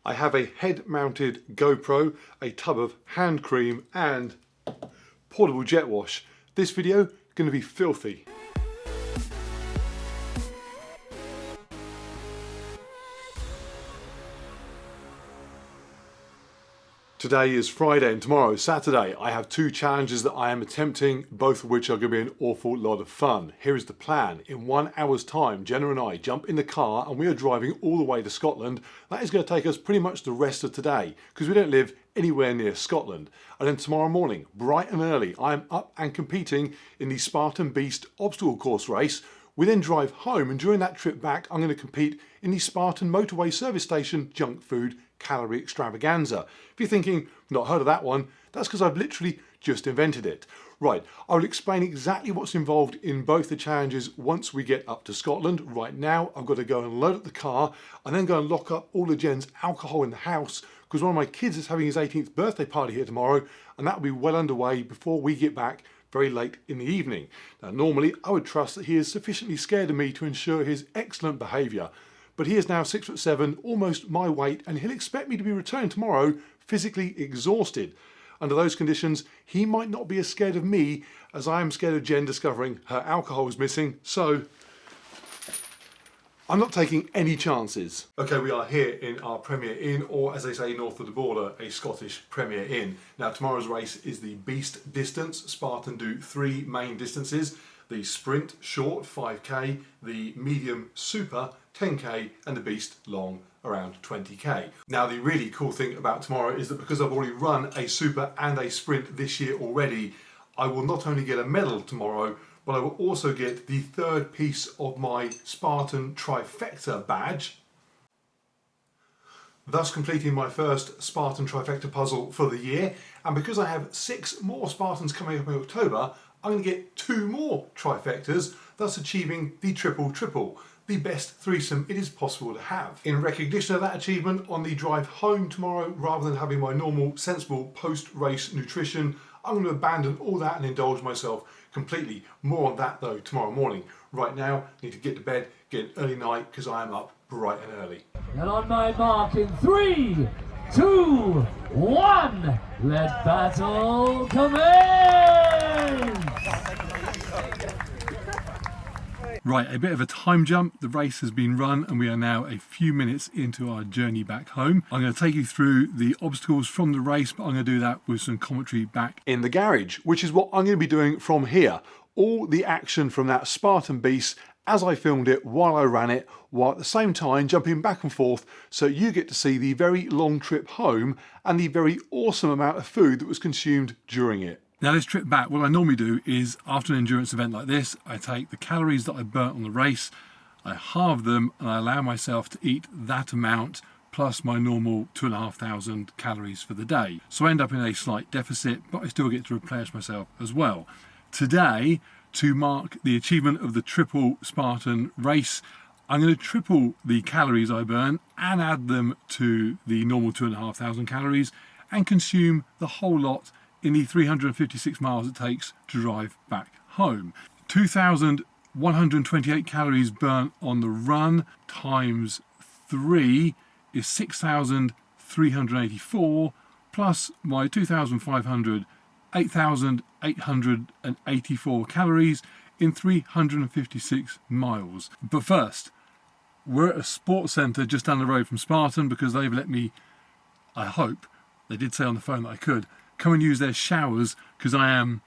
I have a head-mounted GoPro, a tub of hand cream and portable jet wash. This video is going to be filthy. Today is Friday and tomorrow is Saturday. I have two challenges that I am attempting, both of which are going to be an awful lot of fun. Here is the plan. In 1 hour's time, Jenna and I jump in the car and we are driving all the way to Scotland. That is going to take us pretty much the rest of today because we don't live anywhere near Scotland. And then tomorrow morning, bright and early, I am up and competing in the Spartan BEAST obstacle course race. We then drive home, and during that trip back, I'm going to compete in the Spartan motorway service station junk food calorie extravaganza. If you're thinking, not heard of that one, that's because I've literally just invented it. Right, I will explain exactly what's involved in both the challenges once we get up to Scotland. Right now, I've got to go and load up the car and then go and lock up all of Jen's alcohol in the house because one of my kids is having his 18th birthday party here tomorrow, and that will be well underway before we get back very late in the evening. Now, normally I would trust that he is sufficiently scared of me to ensure his excellent behaviour, but he is now 6'7", almost my weight, and he'll expect me to be returning tomorrow physically exhausted. Under those conditions, he might not be as scared of me as I am scared of Jen discovering her alcohol is missing, so I'm not taking any chances. Okay, we are here in our Premier Inn, or as they say north of the border, a Scottish Premier Inn. Now, tomorrow's race is the Beast distance. Spartan do 3 main distances: the Sprint Short 5k, the Medium Super 10k, and the Beast Long around 20k. Now, the really cool thing about tomorrow is that because I've already run a Super and a Sprint this year already, I will not only get a medal tomorrow, but I will also get the 3rd piece of my Spartan Trifecta badge, thus completing my first Spartan Trifecta puzzle for the year. And because I have 6 more Spartans coming up in October, I'm going to get 2 more Trifectas, thus achieving the triple, the best threesome it is possible to have. In recognition of that achievement, on the drive home tomorrow, rather than having my normal sensible post-race nutrition, I'm going to abandon all that and indulge myself completely. More on that though tomorrow morning. Right now, I need to get to bed, get an early night because I am up bright and early. And on my mark in 3, 2, 1, let battle commence! Right, a bit of a time jump. The race has been run and we are now a few minutes into our journey back home. I'm going to take you through the obstacles from the race, but I'm going to do that with some commentary back in the garage, which is what I'm going to be doing from here. All the action from that Spartan Beast as I filmed it while I ran it, while at the same time jumping back and forth so you get to see the very long trip home and the very awesome amount of food that was consumed during it. Now, this trip back, what I normally do is, after an endurance event like this, I take the calories that I burnt on the race, I halve them and I allow myself to eat that amount plus my normal 2,500 calories for the day. So I end up in a slight deficit, but I still get to replenish myself as well. Today, to mark the achievement of the triple Spartan race, I'm going to triple the calories I burn and add them to the normal 2,500 calories and consume the whole lot in the 356 miles it takes to drive back home. 2,128 calories burnt on the run times 3 is 6,384 plus my 2,500, 8,884 calories in 356 miles. But first, we're at a sports centre just down the road from Spartan because they've let me, I hope, they did say on the phone that I could, come and use their showers because I am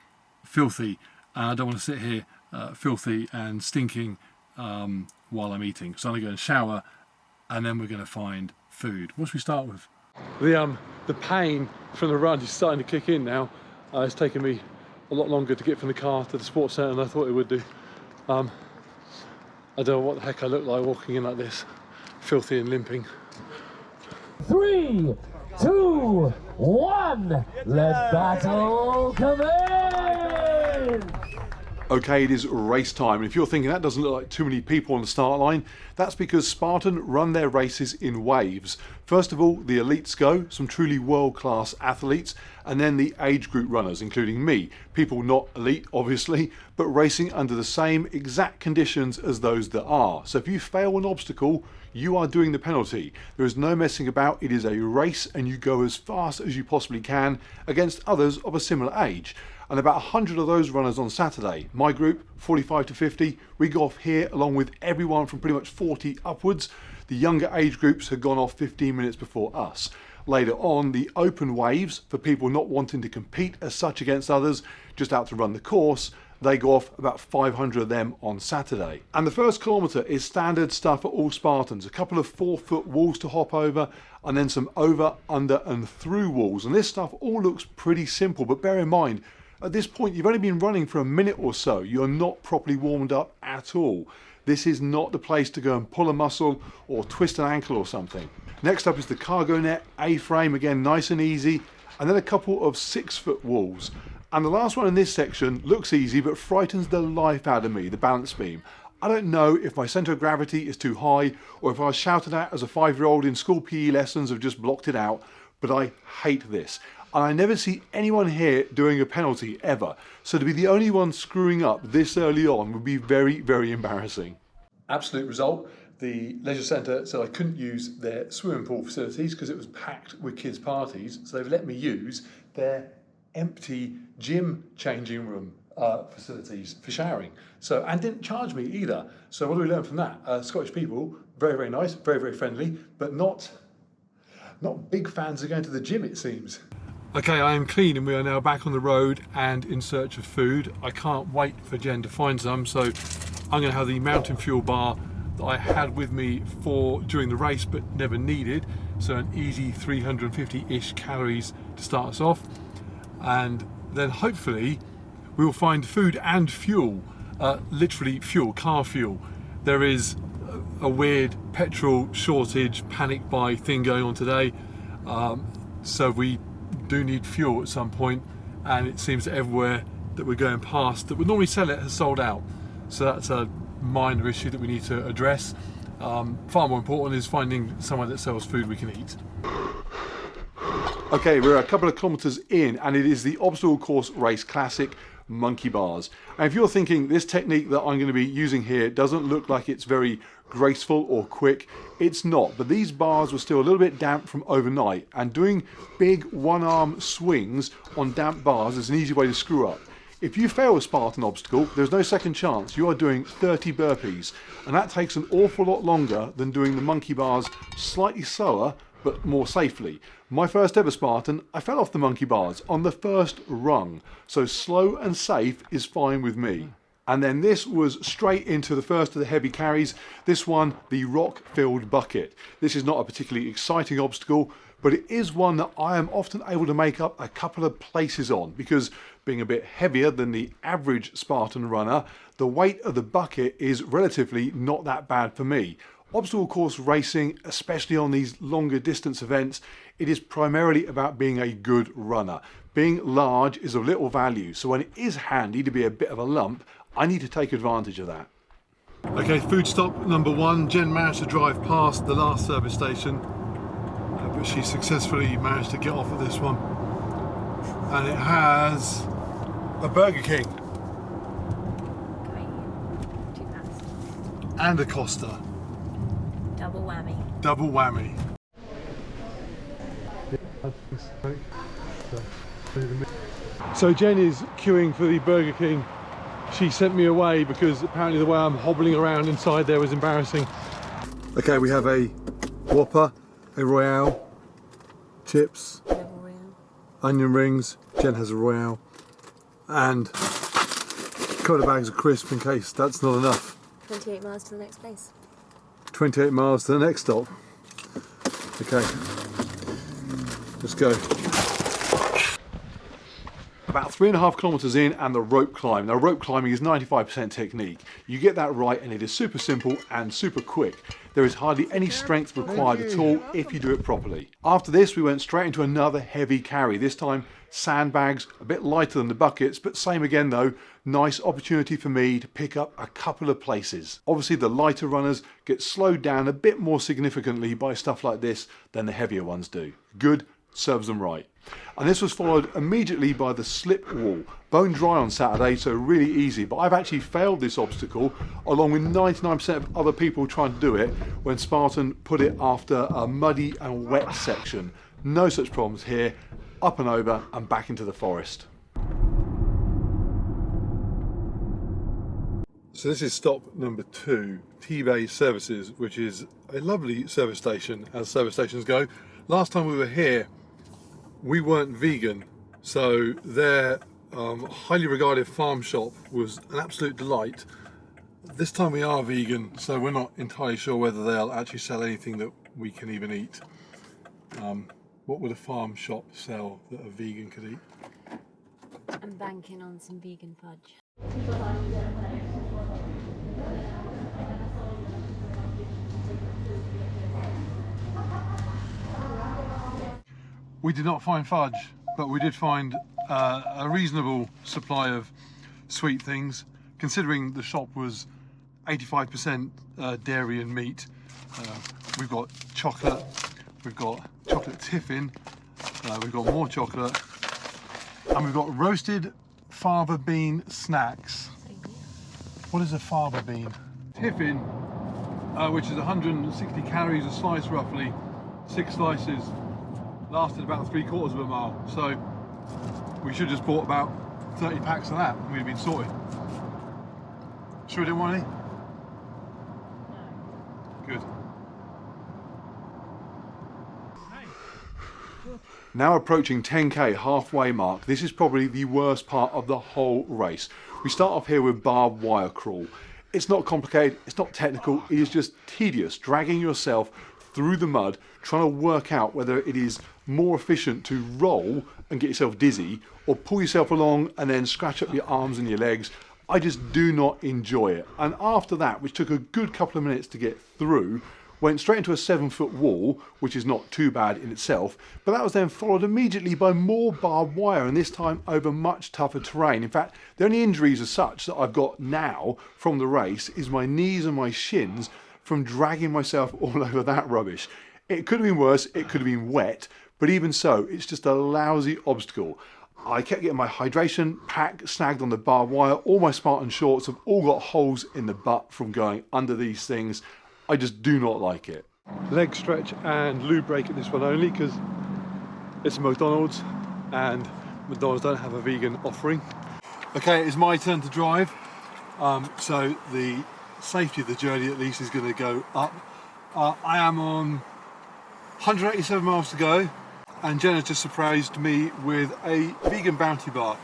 filthy and I don't want to sit here filthy and stinking while I'm eating. So I'm going to go and shower and then we're going to find food. What should we start with? The pain from the run is starting to kick in now. It's taken me a lot longer to get from the car to the sports centre than I thought it would do. I don't know what the heck I look like walking in like this, filthy and limping. 3, 2, 1, let battle commence! Okay, it is race time. And if you're thinking that doesn't look like too many people on the start line, that's because Spartan run their races in waves. First of all, the elites go, some truly world-class athletes, and then the age group runners, including me. People not elite, obviously, but racing under the same exact conditions as those that are. So if you fail an obstacle, you are doing the penalty. There is no messing about. It is a race and you go as fast as you possibly can against others of a similar age. And about 100 of those runners on Saturday. My group, 45 to 50, we go off here along with everyone from pretty much 40 upwards. The younger age groups had gone off 15 minutes before us. Later on, the open waves, for people not wanting to compete as such against others, just out to run the course, they go off about 500 of them on Saturday. And the first kilometre is standard stuff for all Spartans. A couple of 4-foot walls to hop over, and then some over, under and through walls. And this stuff all looks pretty simple, but bear in mind, at this point you've only been running for a minute or so. You're not properly warmed up at all. This is not the place to go and pull a muscle or twist an ankle or something. Next up is the cargo net, A-frame, again nice and easy, and then a couple of 6-foot walls. And the last one in this section looks easy but frightens the life out of me, the balance beam. I don't know if my centre of gravity is too high or if I was shouted at as a 5-year-old in school PE lessons have just blocked it out, but I hate this. And I never see anyone here doing a penalty ever. So to be the only one screwing up this early on would be very, very embarrassing. Absolute result. The leisure centre said I couldn't use their swimming pool facilities because it was packed with kids' parties, so they've let me use their empty gym changing room facilities for showering. So, and didn't charge me either. So what do we learn from that? Scottish people, very, very nice, very, very friendly, but not big fans of going to the gym, it seems. Okay, I am clean and we are now back on the road and in search of food. I can't wait for Jen to find some, so I'm going to have the mountain fuel bar that I had with me during the race but never needed, so an easy 350-ish calories to start us off, and then hopefully we will find food and fuel, literally fuel, car fuel. There is a weird petrol shortage, panic buy thing going on today, so we do need fuel at some point, and it seems that everywhere that we're going past that would normally sell it has sold out, so that's a minor issue that we need to address. Far more important is finding somewhere that sells food we can eat. Okay, we're a couple of kilometres in and it is the obstacle course race classic, monkey bars. And if you're thinking this technique that I'm going to be using here doesn't look like it's very graceful or quick, it's not, but these bars were still a little bit damp from overnight, and doing big one-arm swings on damp bars is an easy way to screw up. If you fail a Spartan obstacle, there's no second chance. You are doing 30 burpees, and that takes an awful lot longer than doing the monkey bars slightly slower, but more safely. My first ever Spartan, I fell off the monkey bars on the first rung, so slow and safe is fine with me. And then this was straight into the first of the heavy carries, this one, the rock-filled bucket. This is not a particularly exciting obstacle, but it is one that I am often able to make up a couple of places on, because being a bit heavier than the average Spartan runner, the weight of the bucket is relatively not that bad for me. Obstacle course racing, especially on these longer distance events, it is primarily about being a good runner. Being large is of little value, so when it is handy to be a bit of a lump, I need to take advantage of that. Okay, food stop number 1. Jen managed to drive past the last service station, but she successfully managed to get off at this one. And it has a Burger King. Going too fast. And a Costa. Double whammy. Double whammy. So Jen is queuing for the Burger King. She sent me away because apparently the way I'm hobbling around inside there was embarrassing. Okay, we have a Whopper, a Royale, chips, onion rings. Jen has a Royale, and a couple of bags of crisps in case that's not enough. 28 miles to the next place. 28 miles to the next stop. Okay, let's go. About 3.5 kilometres in and the rope climb. Now rope climbing is 95% technique. You get that right and it is super simple and super quick. There is hardly any strength required at all if you do it properly. After this we went straight into another heavy carry, this time sandbags, a bit lighter than the buckets, but same again though, nice opportunity for me to pick up a couple of places. Obviously the lighter runners get slowed down a bit more significantly by stuff like this than the heavier ones do. Good serves them right. And this was followed immediately by the slip wall. Bone dry on Saturday, so really easy, but I've actually failed this obstacle along with 99% of other people trying to do it when Spartan put it after a muddy and wet section. No such problems here, up and over and back into the forest. So this is stop number 2, T-Bay Services, which is a lovely service station as service stations go. Last time we were here, we weren't vegan, so their highly regarded farm shop was an absolute delight. This time we are vegan, so we're not entirely sure whether they'll actually sell anything that we can even eat. What would a farm shop sell that a vegan could eat? I'm banking on some vegan fudge. We did not find fudge, but we did find a reasonable supply of sweet things, considering the shop was 85% dairy and meat. We've got chocolate, we've got chocolate tiffin, we've got more chocolate, and we've got roasted fava bean snacks. What is a fava bean? Tiffin, which is 160 calories a slice roughly, 6 slices, lasted about 3/4 of a mile. So we should have just bought about 30 packs of that and we'd have been sorted. Sure we didn't want any? Good. Now approaching 10k halfway mark, this is probably the worst part of the whole race. We start off here with barbed wire crawl. It's not complicated, it's not technical, it is just tedious, dragging yourself through the mud, trying to work out whether it is more efficient to roll and get yourself dizzy or pull yourself along and then scratch up your arms and your legs. I just do not enjoy it. And after that, which took a good couple of minutes to get through, went straight into a 7-foot wall, which is not too bad in itself, but that was then followed immediately by more barbed wire, and this time over much tougher terrain. In fact, the only injuries as such that I've got now from the race is my knees and my shins from dragging myself all over that rubbish. It could have been worse, it could have been wet, but even so, it's just a lousy obstacle. I kept getting my hydration pack snagged on the barbed wire. All my Spartan shorts have all got holes in the butt from going under these things. I just do not like it. Leg stretch and lube break at this one only because it's a McDonald's and McDonald's don't have a vegan offering. Okay, it's my turn to drive. So the safety of the journey at least is going to go up. I am on 187 miles to go and Jenna just surprised me with a vegan bounty bar,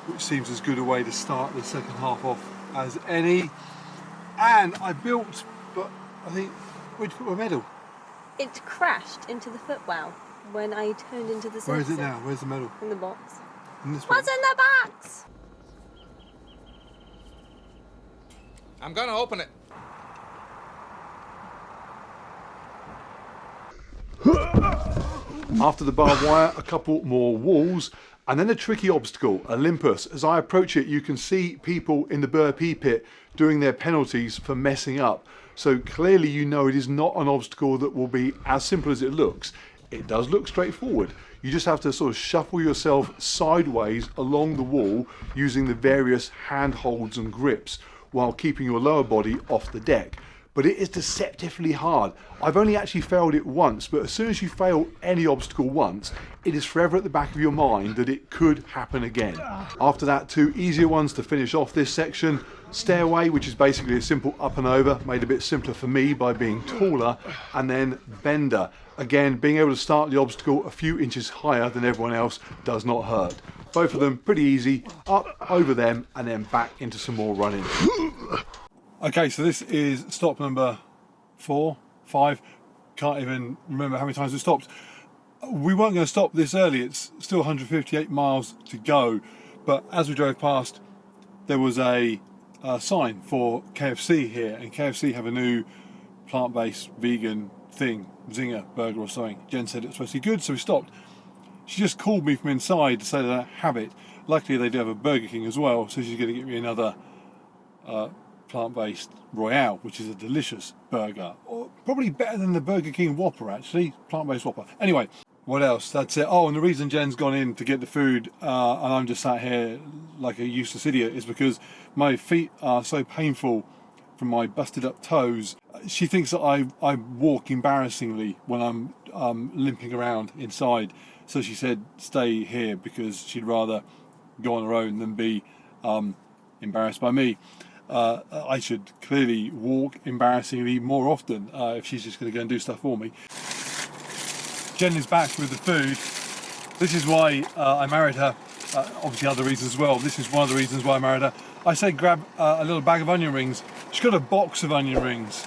which seems as good a way to start the second half off as any. And I built, but I think, where'd you put my medal? It crashed into the footwell when I turned into the sensor. Where is it now? Where's the medal? In the box. In this What's one? in the box? I'm gonna open it. After the barbed wire, a couple more walls, and then a tricky obstacle, Olympus. As I approach it, you can see people in the burpee pit doing their penalties for messing up. So clearly you know it is not an obstacle that will be as simple as it looks. It does look straightforward. You just have to sort of shuffle yourself sideways along the wall using the various handholds and grips while keeping your lower body off the deck. But it is deceptively hard. I've only actually failed it once, but as soon as you fail any obstacle once, it is forever at the back of your mind that it could happen again. After that, 2 easier ones to finish off this section. Stairway, which is basically a simple up and over, made a bit simpler for me by being taller, and then bender. Again, being able to start the obstacle a few inches higher than everyone else does not hurt. Both of them pretty easy, up over them, and then back into some more running. Okay, so this is stop number 4, 5, can't even remember how many times we stopped. We weren't going to stop this early, it's still 158 miles to go, but as we drove past, there was a sign for KFC here, and KFC have a new plant-based vegan thing, Zinger burger or something. Jen said it was supposed to be good, so we stopped. She just called me from inside to say that I have it. Luckily they do have a Burger King as well, so she's going to get me another plant-based Royale, which is a delicious burger, or probably better than the Burger King Whopper actually, plant-based Whopper. Anyway, what else? That's it. Oh, and the reason Jen's gone in to get the food and I'm just sat here like a useless idiot is because my feet are so painful from my busted up toes. She thinks that I walk embarrassingly when I'm limping around inside, so she said stay here because she'd rather go on her own than be embarrassed by me. I should clearly walk embarrassingly more often if she's just going to go and do stuff for me. Jen is back with the food. This is why I married her. Obviously other reasons as well. This is one of the reasons why I married her. I said grab a little bag of onion rings. She's got a box of onion rings.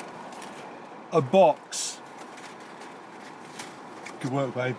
A box. Good work, babe.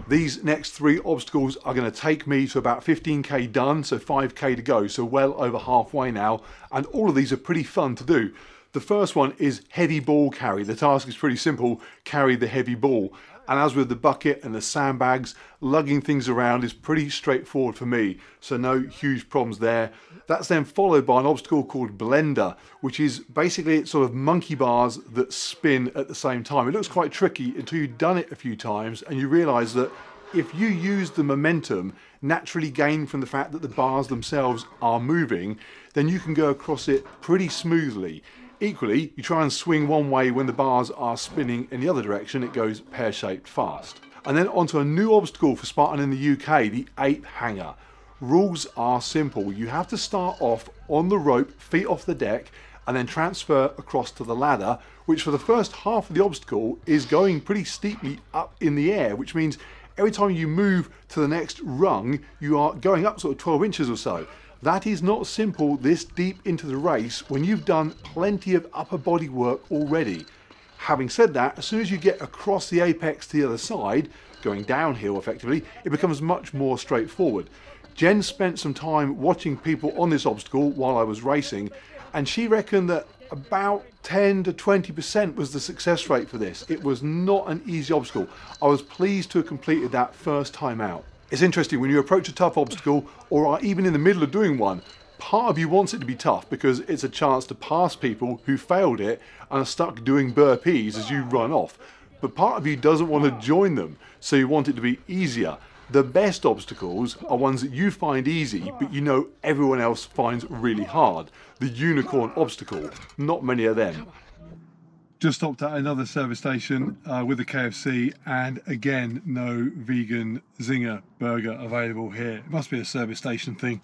These next 3 obstacles are going to take me to about 15k done, so 5k to go, so well over halfway now, and all of these are pretty fun to do. The first one is heavy ball carry. The task is pretty simple, carry the heavy ball. And as with the bucket and the sandbags, lugging things around is pretty straightforward for me, so no huge problems there. That's then followed by an obstacle called blender, which is basically sort of monkey bars that spin at the same time. It looks quite tricky until you've done it a few times and you realise that if you use the momentum naturally gained from the fact that the bars themselves are moving, then you can go across it pretty smoothly. Equally, you try and swing one way when the bars are spinning in the other direction, it goes pear-shaped fast. And then onto a new obstacle for Spartan in the UK, the ape hanger. Rules are simple. You have to start off on the rope, feet off the deck, and then transfer across to the ladder, which for the first half of the obstacle is going pretty steeply up in the air, which means every time you move to the next rung, you are going up sort of 12 inches or so. That is not simple this deep into the race when you've done plenty of upper body work already. Having said that, as soon as you get across the apex to the other side, going downhill effectively, it becomes much more straightforward. Jen spent some time watching people on this obstacle while I was racing, and she reckoned that about 10 to 20% was the success rate for this. It was not an easy obstacle. I was pleased to have completed that first time out. It's interesting, when you approach a tough obstacle or are even in the middle of doing one, part of you wants it to be tough because it's a chance to pass people who failed it and are stuck doing burpees as you run off. But part of you doesn't want to join them, so you want it to be easier. The best obstacles are ones that you find easy, but you know everyone else finds really hard. The unicorn obstacle, not many of them. Just stopped at another service station with a KFC, and again, no vegan zinger burger available here. It must be a service station thing.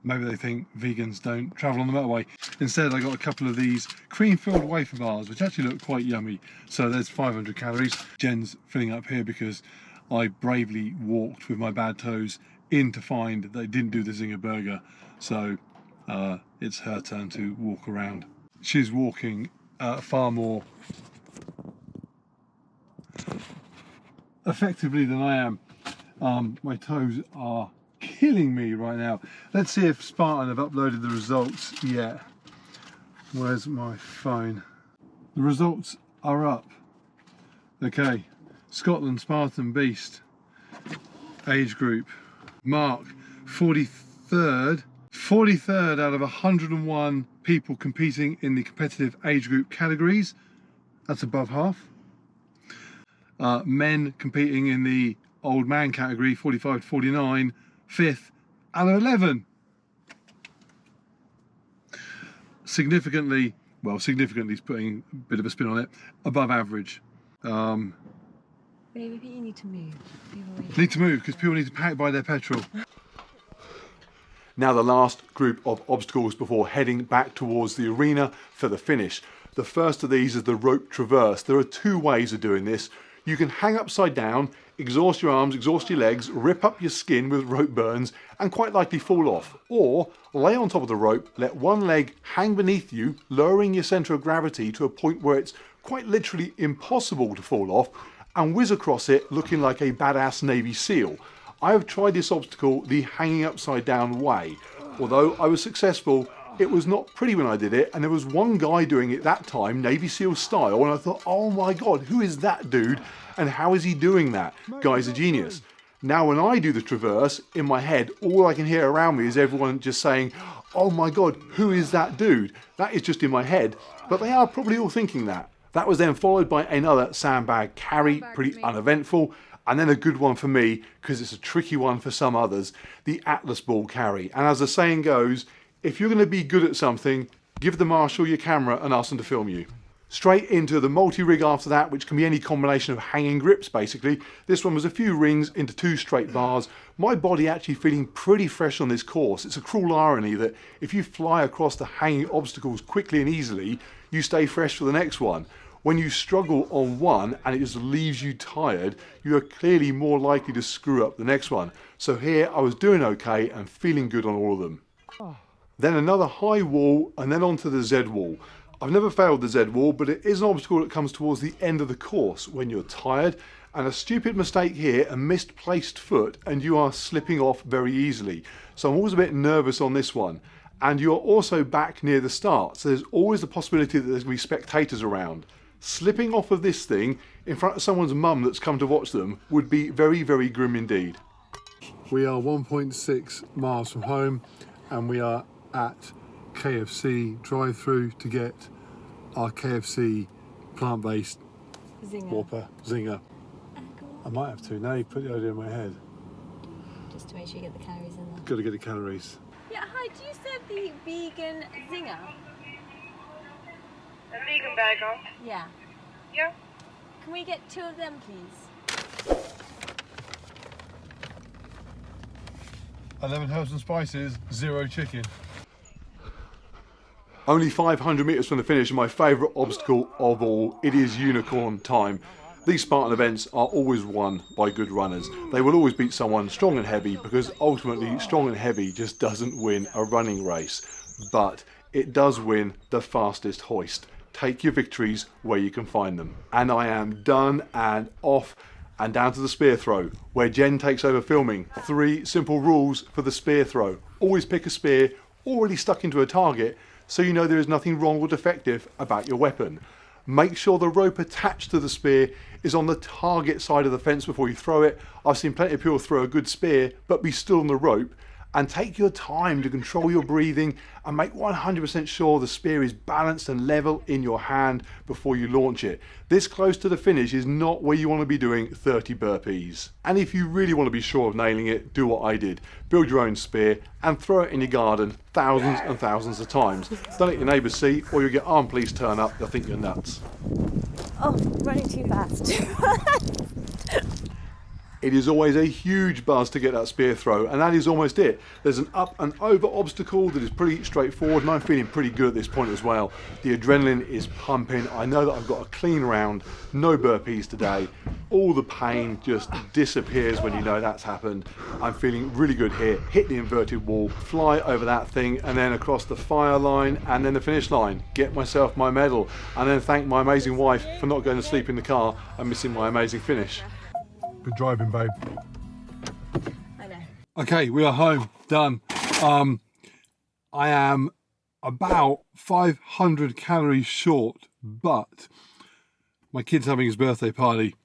Maybe they think vegans don't travel on the motorway. Instead, I got a couple of these cream-filled wafer bars, which actually look quite yummy. So there's 500 calories. Jen's filling up here because I bravely walked with my bad toes in to find that they didn't do the zinger burger. So it's her turn to walk around. She's walking far more effectively than I am. My toes are killing me right now. Let's see if Spartan have uploaded the results yet. Where's my phone? The results are up. Okay, Scotland Spartan Beast age group. Mark, 43rd out of 101 people competing in the competitive age group categories. That's above half. Men competing in the old man category, 45 to 49, 5th out of 11. Significantly, well, significantly is putting a bit of a spin on it, above average. Maybe you need to move. Need to move because people need to buy their petrol. Now the last group of obstacles before heading back towards the arena for the finish. The first of these is the rope traverse. There are 2 ways of doing this. You can hang upside down, exhaust your arms, exhaust your legs, rip up your skin with rope burns and quite likely fall off. Or lay on top of the rope, let one leg hang beneath you, lowering your centre of gravity to a point where it's quite literally impossible to fall off, and whiz across it looking like a badass Navy SEAL. I have tried this obstacle the hanging upside down way. Although I was successful, It was not pretty when I did it, and there was one guy doing it that time, Navy SEAL style, and I thought, oh my God, who is that dude, and how is he doing that? Guy's a genius. Now when I do the traverse, in my head, all I can hear around me is everyone just saying, oh my God, who is that dude? That is just in my head, but they are probably all thinking that. That was then followed by another sandbag carry, pretty uneventful, and then a good one for me, because it's a tricky one for some others, the Atlas ball carry. And as the saying goes, if you're going to be good at something, give the marshal your camera and ask them to film you. Straight into the multi-rig after that, which can be any combination of hanging grips basically. This one was a few rings into 2 straight bars. My body actually feeling pretty fresh on this course. It's a cruel irony that if you fly across the hanging obstacles quickly and easily, you stay fresh for the next one. When you struggle on one and it just leaves you tired, you are clearly more likely to screw up the next one. So here I was doing okay and feeling good on all of them. Then another high wall and then onto the Z wall. I've never failed the Z wall, but it is an obstacle that comes towards the end of the course when you're tired, and a stupid mistake here, a misplaced foot, and you are slipping off very easily. So I'm always a bit nervous on this one. And you're also back near the start, so there's always the possibility that there's going to be spectators around. Slipping off of this thing in front of someone's mum that's come to watch them would be very, very grim indeed. We are 1.6 miles from home, and we are at KFC drive-through to get our KFC plant-based Whopper Zinger. I might have to. Now you put the idea in my head. Just to make sure you get the calories in there. Got to get the calories. Yeah, hi, do you serve the vegan zinger? A vegan burger? Yeah. Yeah. Can we get 2 of them, please? 11 herbs and spices, 0 chicken. Only 500 metres from the finish, and my favourite obstacle of all, it is unicorn time. These Spartan events are always won by good runners. They will always beat someone strong and heavy, because ultimately strong and heavy just doesn't win a running race. But it does win the fastest hoist. Take your victories where you can find them. And I am done and off and down to the spear throw, where Jen takes over filming. 3 simple rules for the spear throw. Always pick a spear already stuck into a target, so you know there is nothing wrong or defective about your weapon. Make sure the rope attached to the spear is on the target side of the fence before you throw it. I've seen plenty of people throw a good spear but be still on the rope. And take your time to control your breathing and make 100% sure the spear is balanced and level in your hand before you launch it. This close to the finish is not where you want to be doing 30 burpees. And if you really want to be sure of nailing it, do what I did. Build your own spear and throw it in your garden thousands and thousands of times. Don't let your neighbours see, or you'll get armed police turn up, they'll think you're nuts. Oh, running too fast. It is always a huge buzz to get that spear throw, and that is almost it. There's an up and over obstacle that is pretty straightforward, and I'm feeling pretty good at this point as well. The adrenaline is pumping. I know that I've got a clean round, no burpees today. All the pain just disappears when you know that's happened. I'm feeling really good here. Hit the inverted wall, fly over that thing, and then across the fire line, and then the finish line. Get myself my medal, and then thank my amazing wife for not going to sleep in the car and missing my amazing finish. Good driving, babe. I know. Okay, we are home, done. I am about 500 calories short, but my kid's having his birthday party,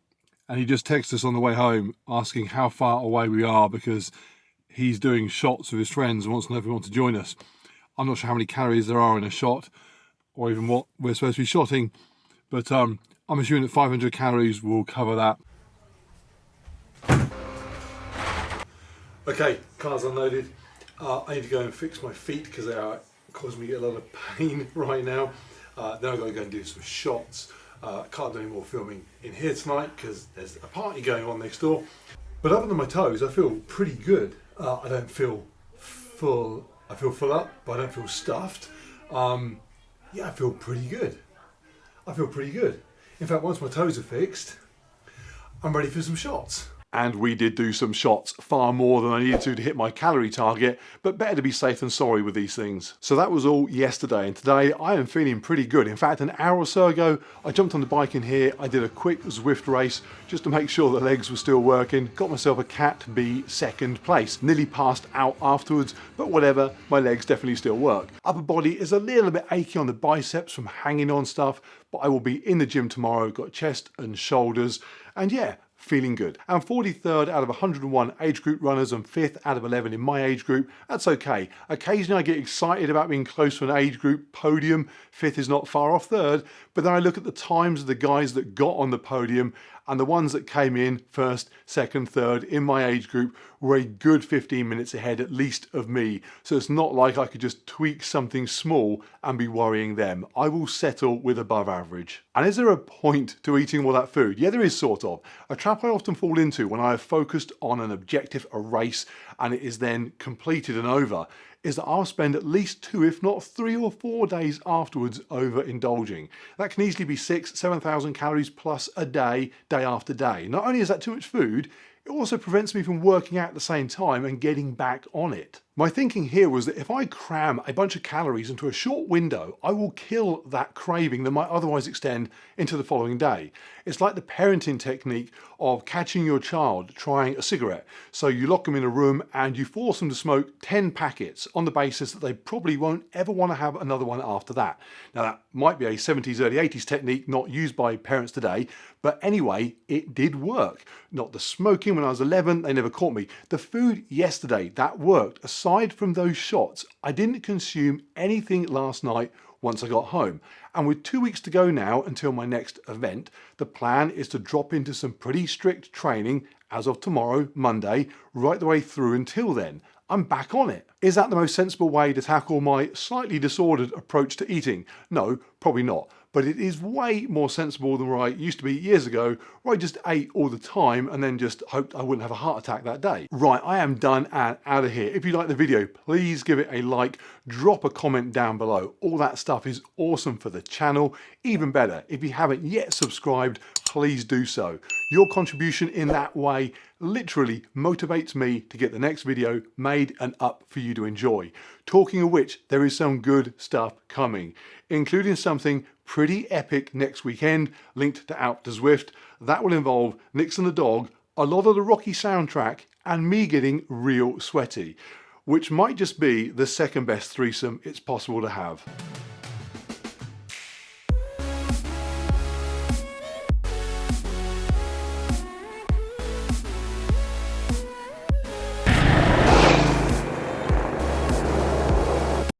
and he just texted us on the way home asking how far away we are, because he's doing shots with his friends and wants to know if we want to join us. I'm not sure how many calories there are in a shot, or even what we're supposed to be shotting, but I'm assuming that 500 calories will cover that. Okay, car's unloaded. I need to go and fix my feet because they are causing me a lot of pain right now. Then I've got to go and do some shots. Can't do any more filming in here tonight because there's a party going on next door. But other than my toes, I feel pretty good. I don't feel full. I feel full up, but I don't feel stuffed. Yeah, I feel pretty good. I feel pretty good. In fact, once my toes are fixed, I'm ready for some shots. And we did do some shots, far more than I needed to hit my calorie target, but better to be safe than sorry with these things. So that was all yesterday, and today I am feeling pretty good. In fact, an hour or so ago, I jumped on the bike in here, I did a quick Zwift race just to make sure the legs were still working, got myself a Cat B second place. Nearly passed out afterwards, but whatever, my legs definitely still work. Upper body is a little bit achy on the biceps from hanging on stuff, but I will be in the gym tomorrow, got chest and shoulders, and yeah, feeling good. I'm 43rd out of 101 age group runners and 5th out of 11 in my age group. That's okay. Occasionally I get excited about being close to an age group podium. 5th is not far off 3rd, but then I look at the times of the guys that got on the podium, and the ones that came in 1st, 2nd, 3rd in my age group were a good 15 minutes ahead at least of me. So it's not like I could just tweak something small and be worrying them. I will settle with above average. And is there a point to eating all that food? Yeah, there is sort of. A trap I often fall into when I have focused on an objective, a race, and it is then completed and over, is that I'll spend at least 2, if not 3 or 4 days afterwards overindulging. That can easily be 7,000 calories plus a day, day after day. Not only is that too much food, it also prevents me from working out at the same time and getting back on it. My thinking here was that if I cram a bunch of calories into a short window, I will kill that craving that might otherwise extend into the following day. It's like the parenting technique of catching your child trying a cigarette. So you lock them in a room and you force them to smoke 10 packets on the basis that they probably won't ever want to have another one after that. Now that might be a 70s, early 80s technique not used by parents today, but anyway, it did work. Not the smoking when I was 11, they never caught me. The food yesterday, that worked. Aside from those shots, I didn't consume anything last night once I got home. And with 2 weeks to go now until my next event, the plan is to drop into some pretty strict training as of tomorrow, Monday, right the way through until then. I'm back on it. Is that the most sensible way to tackle my slightly disordered approach to eating? No, probably not. But it is way more sensible than where I used to be years ago, where I just ate all the time and then just hoped I wouldn't have a heart attack that day. Right, I am done and out of here. If you like the video, please give it a like, drop a comment down below. All that stuff is awesome for the channel. Even better, if you haven't yet subscribed, please do so. Your contribution in that way literally motivates me to get the next video made and up for you to enjoy. Talking of which, there is some good stuff coming, including something pretty epic next weekend linked to Out to Zwift. That will involve Nix and the dog, a lot of the Rocky soundtrack, and me getting real sweaty, which might just be the second best threesome it's possible to have.